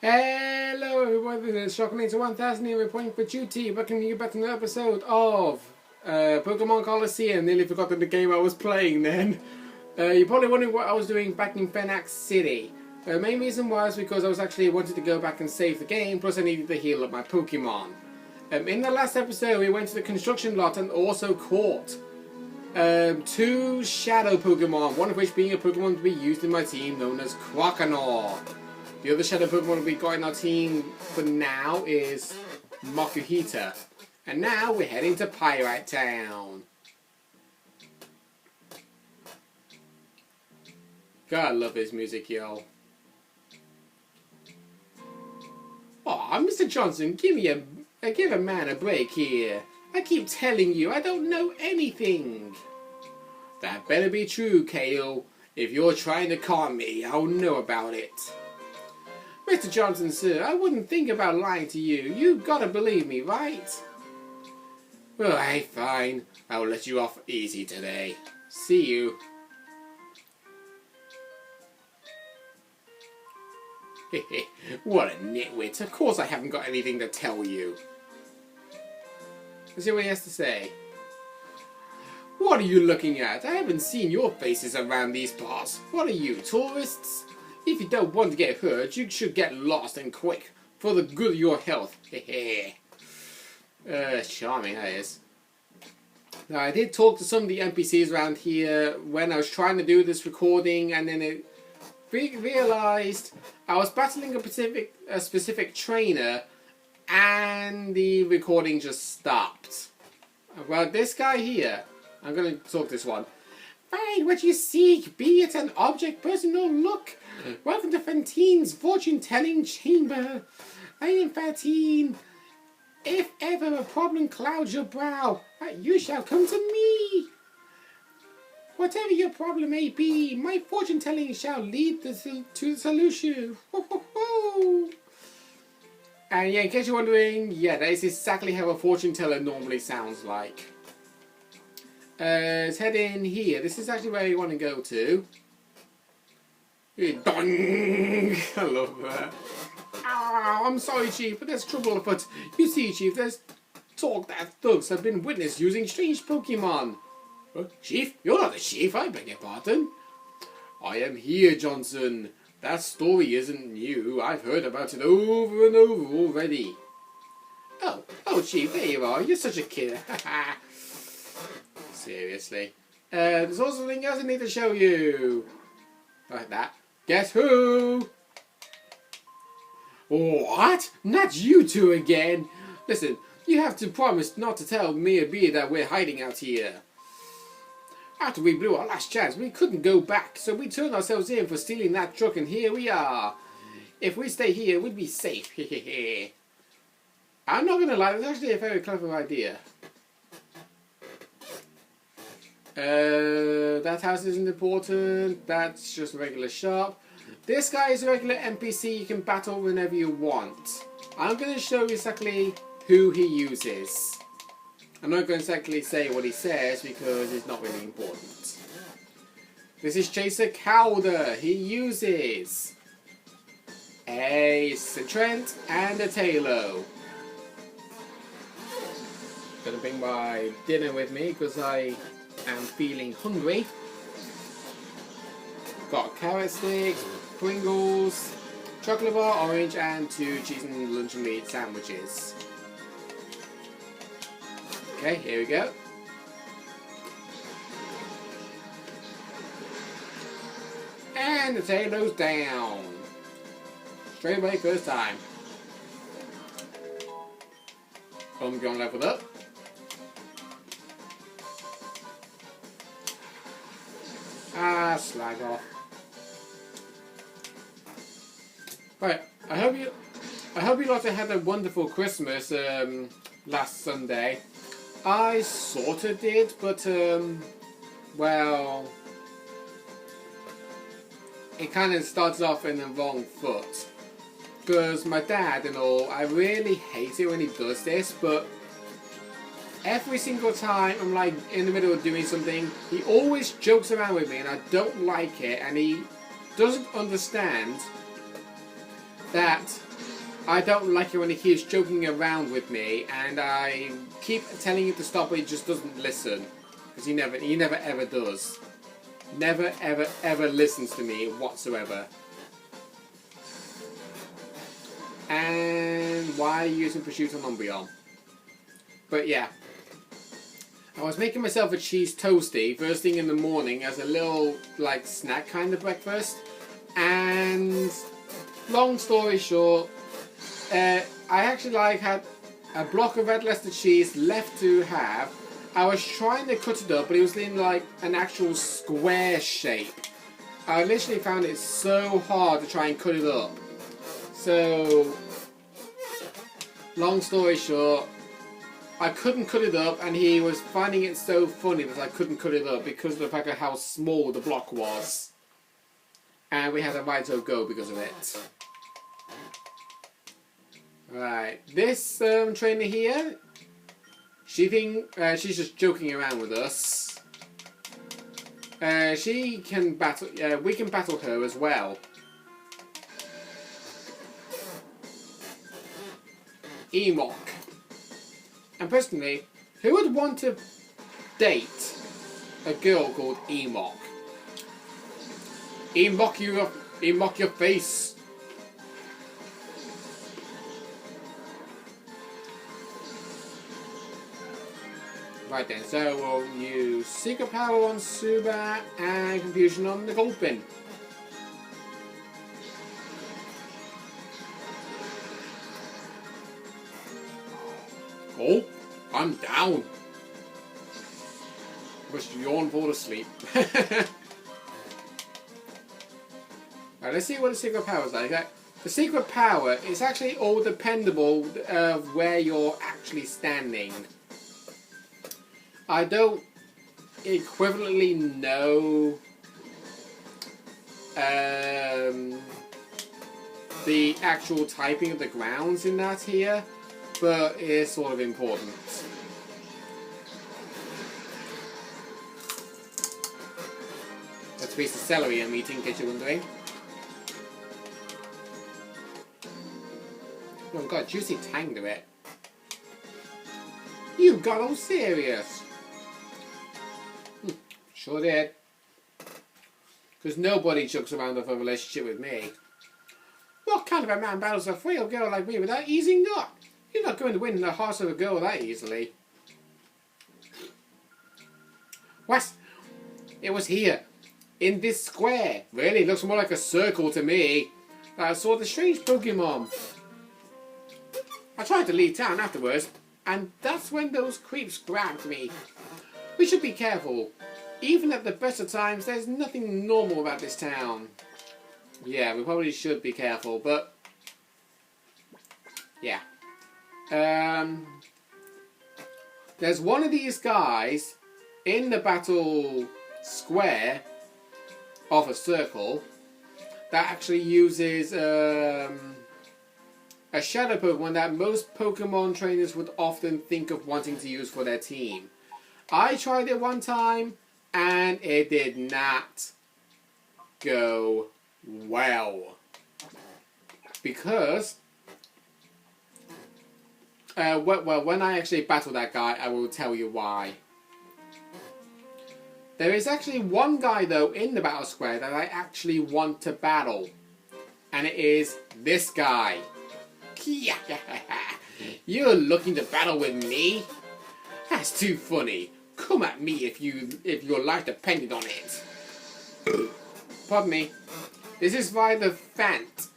Hello everybody, this is Shockinator 1000 here reporting for duty, welcoming you back to another episode of Pokémon Colosseum. Nearly forgotten the game I was playing then. You're probably wondering what I was doing back in Fenax City. The main reason was because I was actually wanted to go back and save the game, plus I needed to heal up my Pokémon. In the last episode we went to the construction lot and also caught two shadow Pokémon, one of which being a Pokémon to be used in my team known as Croconaw. The other shadow Pokemon we got in our team for now is Makuhita. And now we're heading to Pyrite Town. God, I love his music, yo. Aw, Mr. Johnson, give a man a break here. I keep telling you, I don't know anything. That better be true, Kale. If you're trying to con me, I'll know about it. Mr. Johnson, sir, I wouldn't think about lying to you. You've got to believe me, right? Well, hey, fine. I'll let you off easy today. See you. What a nitwit. Of course I haven't got anything to tell you. Let's see what he has to say. What are you looking at? I haven't seen your faces around these parts. What are you, tourists? If you don't want to get hurt, you should get lost and quick, for the good of your health. Hehe. Charming, that is. Now, I did talk to some of the NPCs around here when I was trying to do this recording, and then it realized I was battling a specific trainer, and the recording just stopped. Well, this guy here, I'm going to talk this one. Find what you seek, be it an object, person, or look. Welcome to Fantine's fortune-telling chamber. I am Fantine. If ever a problem clouds your brow, you shall come to me. Whatever your problem may be, my fortune-telling shall lead to the solution. Ho, ho, ho. And yeah, in case you're wondering, yeah, that is exactly how a fortune-teller normally sounds like. Let's head in here. This is actually where you want to go to. Dong! I love that. Ow, I'm sorry, Chief, but there's trouble afoot. You see, Chief, there's talk that thugs have been witnessed using strange Pokemon. Chief? You're not the Chief, I beg your pardon. I am here, Johnson. That story isn't new. I've heard about it over and over already. Oh, Chief, there you are. You're such a kid. Seriously. There's also something else I need to show you. Like that. Guess who? What? Not you two again? Listen, you have to promise not to tell me or B that we're hiding out here. After we blew our last chance, we couldn't go back, so we turned ourselves in for stealing that truck, and here we are. If we stay here, we'd be safe. I'm not gonna lie, that's actually a very clever idea. That house isn't important. That's just a regular shop. This guy is a regular NPC you can battle whenever you want. I'm going to show you exactly who he uses. I'm not going to exactly say what he says because it's not really important. This is Chaser Cowder. He uses a Citrent and a Talo. Gonna bring my dinner with me because I am feeling hungry. Got carrot sticks, Pringles, chocolate bar, orange, and 2 cheese and luncheon meat sandwiches. Okay, here we go. And the Talo's down. Straight away, first time. Homegrown leveled up. Ah, slag off. Right, I hope you lot had a wonderful Christmas last Sunday. I sort of did, but well, it kind of started off in the wrong foot. Because my dad and all, I really hate it when he does this, but every single time I'm like in the middle of doing something, he always jokes around with me and I don't like it, and he doesn't understand that I don't like it when he keeps joking around with me, and I keep telling him to stop, but he just doesn't listen. Because he never ever does. Never ever ever listens to me whatsoever. And why are you using prosciutto non bouillon? But yeah. I was making myself a cheese toasty first thing in the morning as a little like snack kind of breakfast. And long story short, I actually had a block of red Leicester cheese left to have. I was trying to cut it up, but it was in like an actual square shape. I literally found it so hard to try and cut it up. So, long story short, I couldn't cut it up, and he was finding it so funny that I couldn't cut it up because of the fact of how small the block was. And we had to right so go because of it. Right, this trainer here, she's just joking around with us. She can battle. We can battle her as well. Emok. And personally, who would want to date a girl called Emok? Emok your face. Right then, so we'll use Secret Power on Suba and Confusion on the Gold Bin. Oh, I'm down. Must yawn fall asleep. Right, let's see what the Secret Power is like. The Secret Power is actually all dependable of where you're actually standing. I don't equivalently know the actual typing of the grounds in that here, but it is sort of important. That's a piece of celery I'm eating, in case you're wondering. Oh, got a juicy tang to it. You got all serious. Sure did. Because nobody jokes around with a relationship with me. What kind of a man battles a frail girl like me without easing up? You're not going to win the heart of a girl that easily. What? It was here. In this square. Really, looks more like a circle to me. I saw the strange Pokémon. I tried to leave town afterwards, and that's when those creeps grabbed me. We should be careful. Even at the best of times, there's nothing normal about this town. Yeah, we probably should be careful, but... yeah. There's one of these guys in the battle square of a circle that actually uses a shadow Pokemon that most Pokemon trainers would often think of wanting to use for their team. I tried it one time and it did not go well. Because well, when I actually battle that guy, I will tell you why. There is actually one guy, though, in the battle square that I actually want to battle. And it is this guy. You're looking to battle with me? That's too funny. Come at me if your life depended on it. Pardon me. This is by the Fant.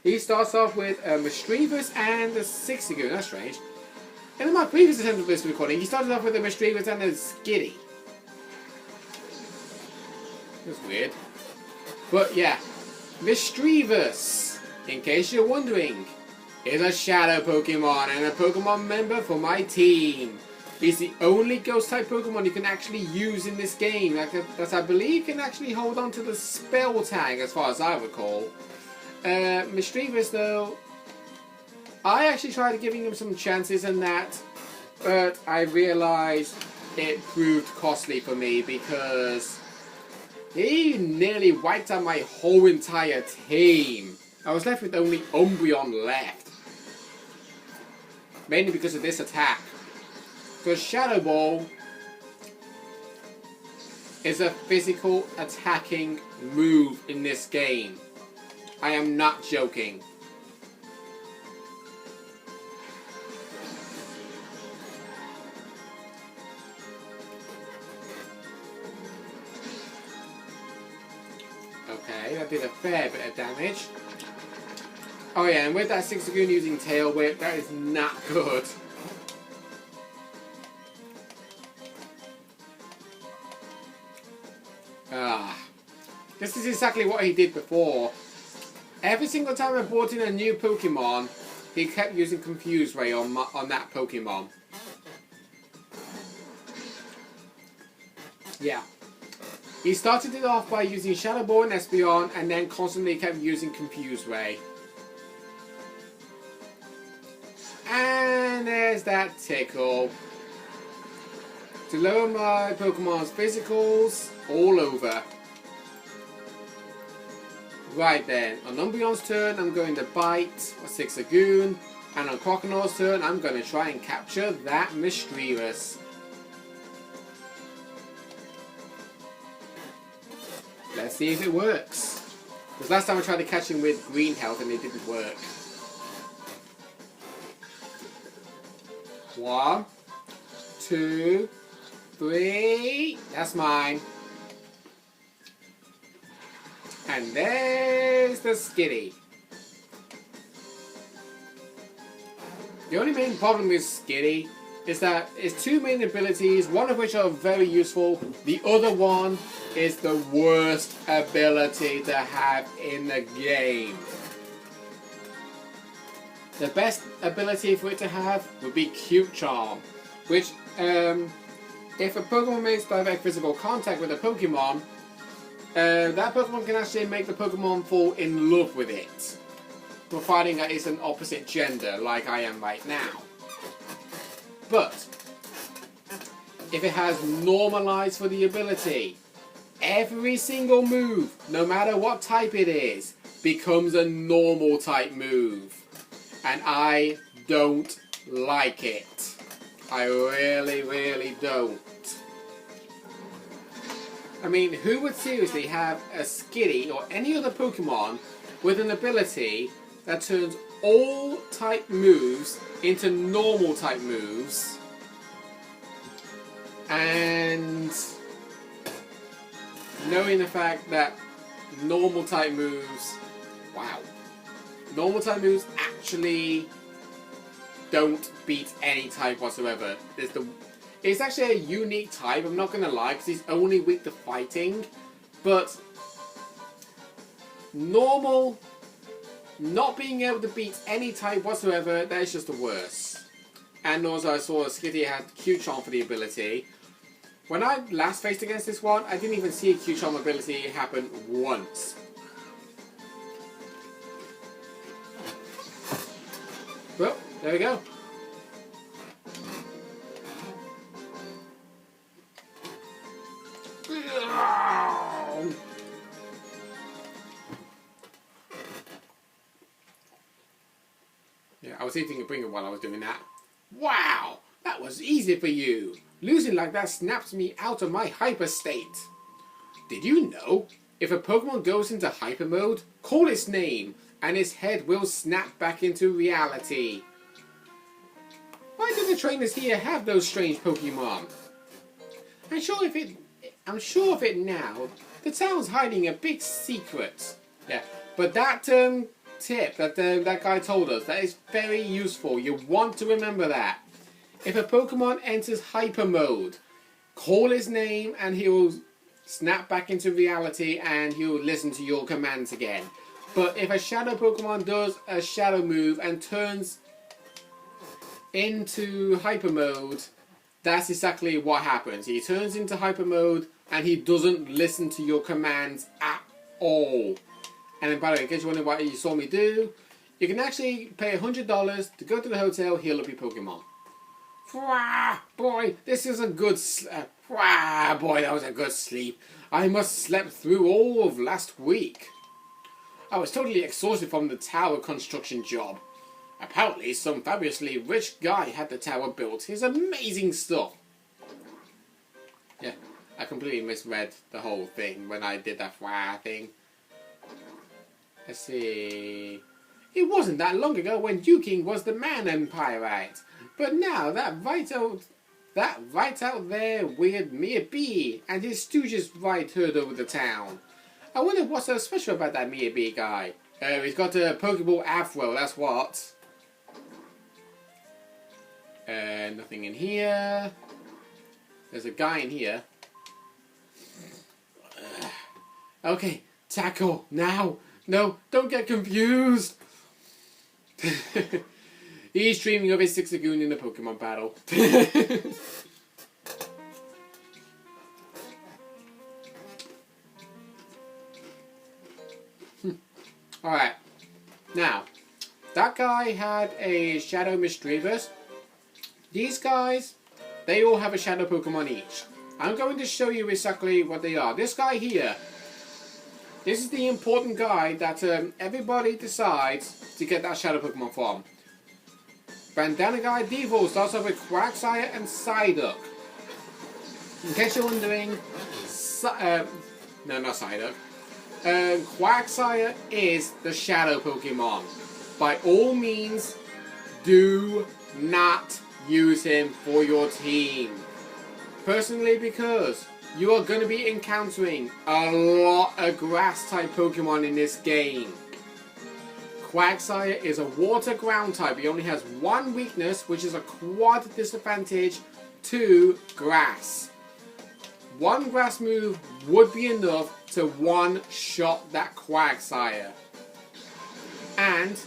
He starts off with a Mischievous and a Sixagoon. That's strange. In my previous attempt at this recording, he started off with a Mischievous and a Skitty. That's weird. But yeah, Mischievous, in case you're wondering, is a Shadow Pokemon and a Pokemon member for my team. He's the only Ghost-type Pokemon you can actually use in this game that I believe can actually hold on to the Spell Tag, as far as I recall. Mischievous, though, I actually tried giving him some chances in that, but I realised it proved costly for me because he nearly wiped out my whole entire team. I was left with only Umbreon left. Mainly because of this attack. Because Shadow Ball is a physical attacking move in this game. I am not joking. Okay, that did a fair bit of damage. Oh yeah, and with that Six Lagoon using Tail Whip, that is not good. This is exactly what he did before. Every single time I brought in a new Pokemon, he kept using Confuse Ray on that Pokemon. Yeah. He started it off by using Shadow Ball and Espeon, and then constantly kept using Confuse Ray. And there's that tickle. To lower my Pokemon's physicals all over. Right then, on Umbreon's turn, I'm going to bite a Six Lagoon, and on Croconaur's turn, I'm going to try and capture that Mischievous. Let's see if it works. Because last time I tried to catch him with Green Health and it didn't work. 1, 2, 3. That's mine. And there's the Skitty. The only main problem with Skitty is that its two main abilities, one of which are very useful, the other one is the worst ability to have in the game. The best ability for it to have would be Cute Charm, which, if a Pokemon makes direct physical contact with a Pokemon, that Pokemon can actually make the Pokemon fall in love with it, providing that it's an opposite gender, like I am right now. But, if it has Normalize for the ability, every single move, no matter what type it is, becomes a normal type move. And I don't like it. I really, really don't. I mean, who would seriously have a Skitty or any other Pokemon with an ability that turns all type moves into normal type moves, and knowing the fact that normal type moves, normal type moves actually don't beat any type whatsoever. It's actually a unique type, I'm not going to lie, because he's only weak to fighting, but normal, not being able to beat any type whatsoever, that is just the worst. And also I saw Skitty had Cute Charm for the ability. When I last faced against this one, I didn't even see a Cute Charm ability happen once. Well, there we go. Yeah, I was eating a bringer while I was doing that. Wow, that was easy for you. Losing like that snaps me out of my hyper state. Did you know? If a Pokemon goes into hyper mode, call its name, and its head will snap back into reality. Why do the trainers here have those strange Pokemon? I'm sure of it now. The town's hiding a big secret. Yeah, but that tip that that guy told us, that is very useful. You want to remember that. If a Pokemon enters hyper mode, call his name and he will snap back into reality and he will listen to your commands again. But if a Shadow Pokemon does a Shadow move and turns into hyper mode, that's exactly what happens. He turns into hyper mode and he doesn't listen to your commands at all. And then, by the way, in case you're wondering what you saw me do, you can actually pay $100 to go to the hotel, heal up your Pokemon. Boy, this is a good boy, that was a good sleep. I must have slept through all of last week. I was totally exhausted from the tower construction job. Apparently, some fabulously rich guy had the tower built. His amazing stuff. Yeah, I completely misread the whole thing when I did that thing. Let's see. It wasn't that long ago when Duking was the man in Pyrite. But now that right out there with Mia B and his stooges right heard over the town. I wonder what's so special about that Mia B guy. He's got a Pokeball afro, that's what. Nothing in here. There's a guy in here. Okay, tackle, now. No, don't get confused. He's dreaming of his Sixagoon in the Pokemon battle. Alright. Now, that guy had a Shadow Misdreavus. These guys, they all have a Shadow Pokemon each. I'm going to show you exactly what they are. This guy here. This is the important guy that everybody decides to get that Shadow Pokemon from. Bandana Guy Default starts off with Quagsire and Psyduck. In case you're wondering, no, not Psyduck. Quagsire is the Shadow Pokemon. By all means, do not use him for your team. Personally, because you are going to be encountering a lot of Grass-type Pokemon in this game. Quagsire is a water ground type. He only has one weakness, which is a quad disadvantage to grass. One grass move would be enough to one-shot that Quagsire. And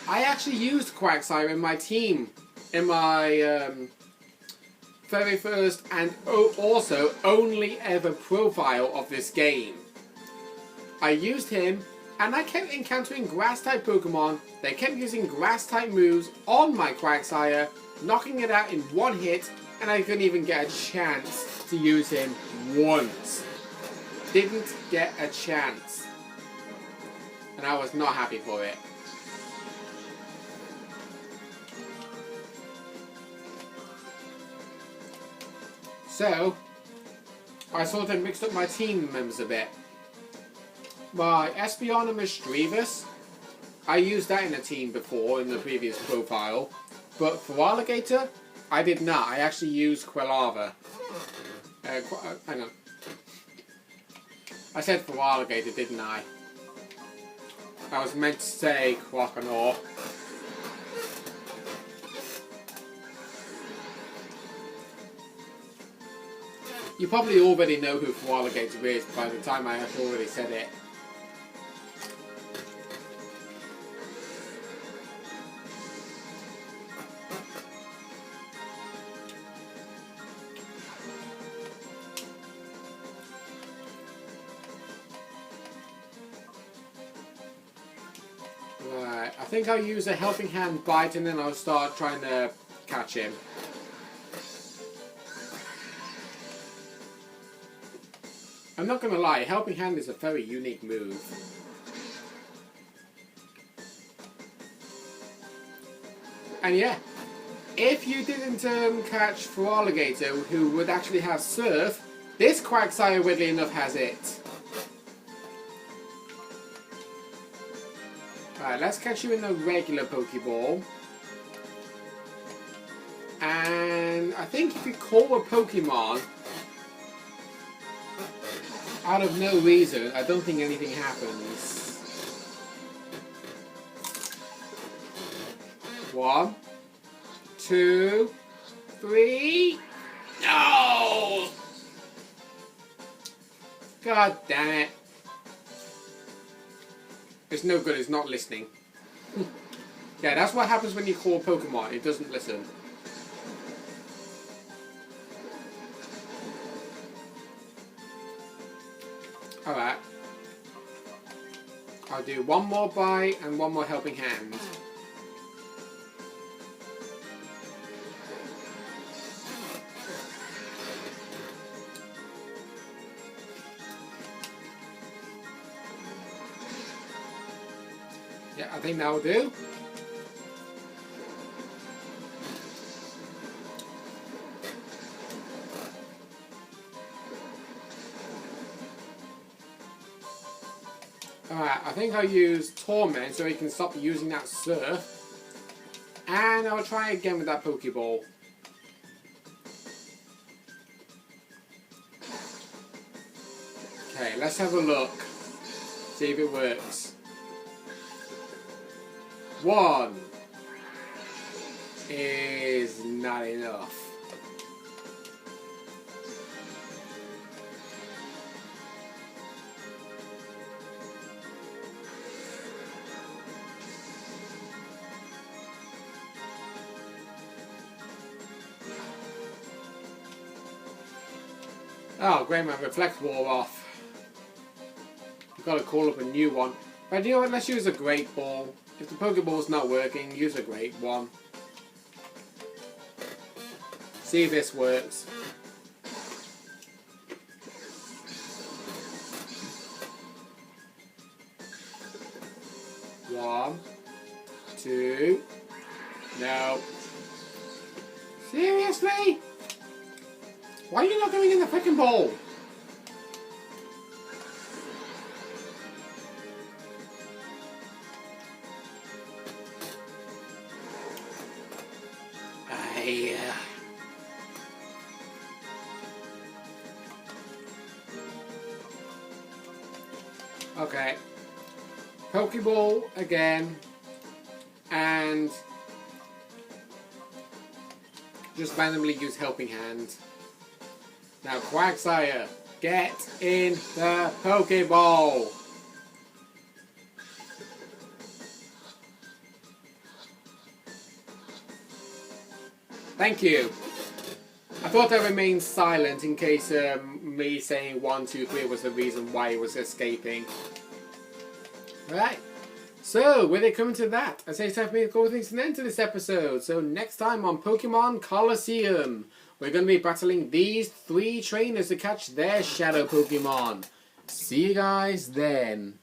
I actually used Quagsire in my team, in my very first and also only ever profile of this game. I used him and I kept encountering Grass-type Pokemon. They kept using Grass-type moves on my Quagsire, knocking it out in one hit, and I couldn't even get a chance to use him once. Didn't get a chance. And I was not happy for it. So, I sort of mixed up my team members a bit. My Espeon and Misdreavus, I used that in a team before in the previous profile. But for Alligator, I did not. I actually used Quilava. Hang on. I said for Alligator, didn't I? I was meant to say Croconaw. You probably already know who Alligator is by the time I have already said it. Right, I think I'll use a Helping Hand Bite and then I'll start trying to catch him. I'm not gonna lie, Helping Hand is a very unique move. And yeah, if you didn't catch Alligator, who would actually have Surf, this Quagsire, weirdly enough, has it. Alright, let's catch you in a regular Pokeball. And I think if you call a Pokemon out of no reason, I don't think anything happens. 1, 2, 3. No! God damn it. It's no good, it's not listening. Yeah, that's what happens when you call Pokemon, it doesn't listen. Alright. I'll do one more bite and one more Helping Hand. Yeah, I think that'll do. Alright, I think I'll use Torment so he can stop using that Surf. And I'll try again with that Pokeball. Okay, let's have a look. See if it works. 1 is not enough. Oh, great, my Reflect wore off. We've got to call up a new one. But you know what, let's use a Great Ball. If the Pokeball's not working, use a Great one. See if this works. One, 2, no. Seriously? Why are you not going in the freaking bowl? Okay. Pokeball again. And just randomly use Helping Hand. Now, Quagsire, get in the Pokeball! Thank you. I thought I remained silent in case me saying 1, 2, 3 was the reason why he was escaping. Right. So, with it coming to that, I say it's time for me to call things an end to this episode. So, next time on Pokemon Colosseum, we're going to be battling these 3 trainers to catch their Shadow Pokemon. See you guys then.